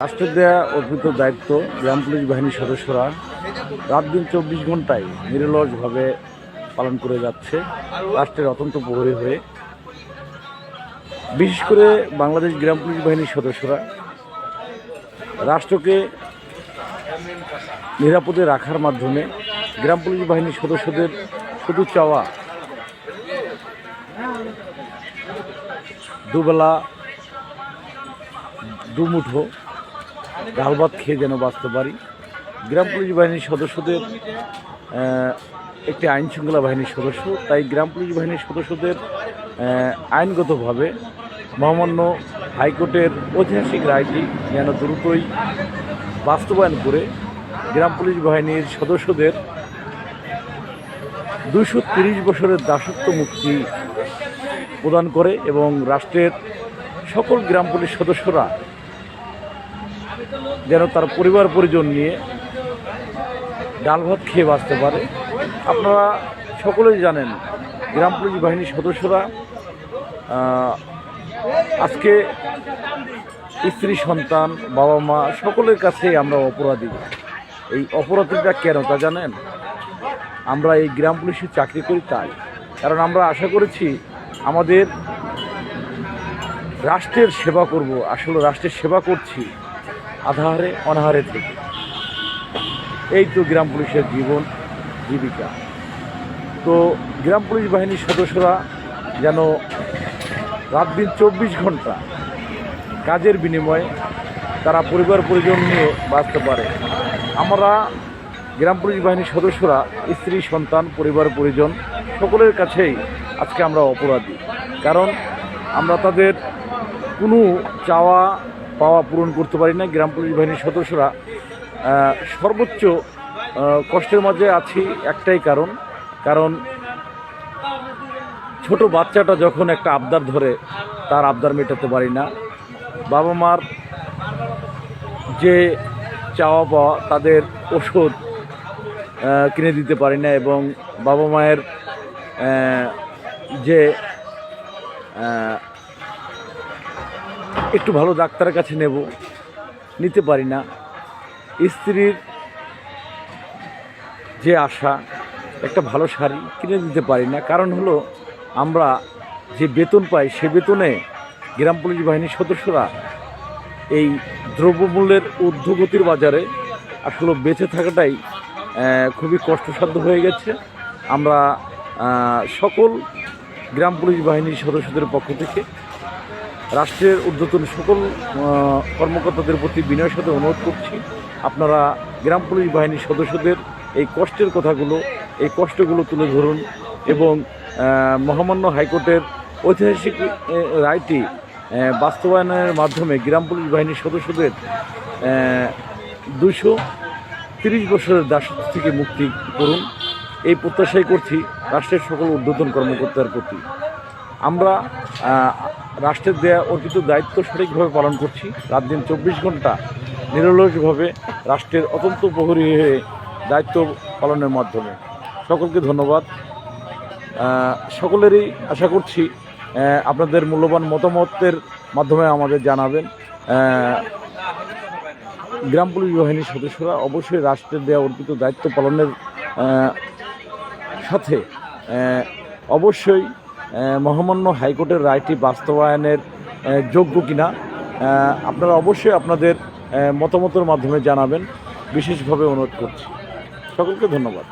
রাষ্ট্রের দেয়া অর্পিত দায়িত্ব গ্রাম পুলিশ বাহিনীর সদস্যরা রাত দিন 24 ঘন্টায় নিরলসভাবে পালন করে যাচ্ছে রাষ্ট্রের অত্যন্ত প্রহরী হয়ে। বিশেষ করে বাংলাদেশ গ্রাম পুলিশ বাহিনীর সদস্যরা রাষ্ট্রকে নিরাপদে রাখার মাধ্যমে গ্রাম পুলিশ বাহিনীর সদস্যদের শুধু চাওয়া দুবেলা দুমুঠো ডাল ভাত খেয়ে যেন বাঁচতে পারি। গ্রাম পুলিশ বাহিনীর সদস্যদের একটি আইন শৃঙ্খলা বাহিনীর সদস্য, তাই গ্রাম পুলিশ বাহিনীর সদস্যদের আইনগতভাবে মহামান্য হাইকোর্টের ঐতিহাসিক রায়টি যেন দ্রুতই বাস্তবায়ন করে গ্রাম পুলিশ বাহিনীর সদস্যদের 230 বছরের দাসত্ব মুক্তি প্রদান করে এবং রাষ্ট্রের সকল গ্রাম পুলিশ সদস্যরা যেন তার পরিবার পরিজন নিয়ে ডাল ভাত খেয়ে বাঁচতে পারে। আপনারা সকলেই জানেন গ্রাম পুলিশ বাহিনীর সদস্যরা আজকে স্ত্রী সন্তান বাবা মা সকলের কাছেই আমরা অপরাধী। এই অপরাধীটা কেন তা জানেন? আমরা এই গ্রাম পুলিশে চাকরি করি তাই, কারণ আমরা আশা করেছি আমাদের রাষ্ট্রের সেবা করব। আসলে রাষ্ট্রের সেবা করছি আধারে অনাহারে থেকে। এই তো গ্রাম পুলিশের জীবন জীবিকা। তো গ্রাম পুলিশ বাহিনীর সদস্যরা যেন রাত দিন 24 ঘন্টা কাজের বিনিময়ে তারা পরিবার পরিজন নিয়ে বাঁচতে পারে। আমরা গ্রাম পুলিশ বাহিনীর সদস্যরা স্ত্রী সন্তান পরিবার পরিজন সকলের কাছেই আজকে আমরা অপরাধী, কারণ আমরা তাদের কোনো চাওয়া পাওয়া পূরণ করতে পারি না। গ্রাম পুলিশ বাহিনীর সদস্যরা সর্বোচ্চ কষ্টের মাঝে আছি একটাই কারণ ছোট বাচ্চাটা যখন একটা আবদার ধরে তার আবদার মেটাতে পারি না। বাবা মার যে চাওয়া পাওয়া তাদের ওষুধ কিনে দিতে পারি না এবং বাবা মায়ের যে একটু ভালো ডাক্তারের কাছে নিতে পারি না। স্ত্রীর যে আশা একটা ভালো শাড়ি কিনে দিতে পারি না, কারণ হলো আমরা যে বেতন পাই সে বেতনে গ্রাম পুলিশ বাহিনীর সদস্যরা এই দ্রব্যমূল্যের ঊর্ধ্বগতির বাজারে আসলে বেঁচে থাকাটাই খুবই কষ্টসাধ্য হয়ে গেছে। আমরা সকল গ্রাম পুলিশ বাহিনীর সদস্যদের পক্ষ থেকে রাষ্ট্রের ঊর্ধ্বতন সকল কর্মকর্তাদের প্রতি বিনয়ের সাথে অনুরোধ করছি, আপনারা গ্রাম পুলিশ বাহিনীর সদস্যদের এই কষ্টের কথাগুলো এই কষ্টগুলো তুলে ধরুন এবং মহামান্য হাইকোর্টের ঐতিহাসিক রায়টি বাস্তবায়নের মাধ্যমে গ্রাম পুলিশ বাহিনীর সদস্যদের 230 বছরের দাসত্ব থেকে মুক্তি করুন। এই প্রত্যাশাই করছি রাষ্ট্রের সকল ঊর্ধ্বতন কর্মকর্তার প্রতি। আমরা রাষ্ট্রের দেয়া অর্পিত দায়িত্ব সঠিকভাবে পালন করছি। রাত দিন 24 ঘন্টা নিরলসভাবে রাষ্ট্রের অত্যন্ত প্রহরী হয়ে দায়িত্ব পালনের মাধ্যমে সকলকে ধন্যবাদ। সকলেরই আশা করছি আপনাদের মূল্যবান মতামতের মাধ্যমে আমাদের জানাবেন। গ্রাম পুলিশ বাহিনীর সদস্যরা অবশ্যই রাষ্ট্রের দেয়া অর্পিত দায়িত্ব পালনের সাথে অবশ্যই মহামান্য হাইকোর্টের রায়টি বাস্তবায়নের যোগ্য কিনা আপনারা অবশ্যই আপনাদের মতামতের মাধ্যমে জানাবেন, বিশেষভাবে অনুরোধ করছি। সকলকে ধন্যবাদ।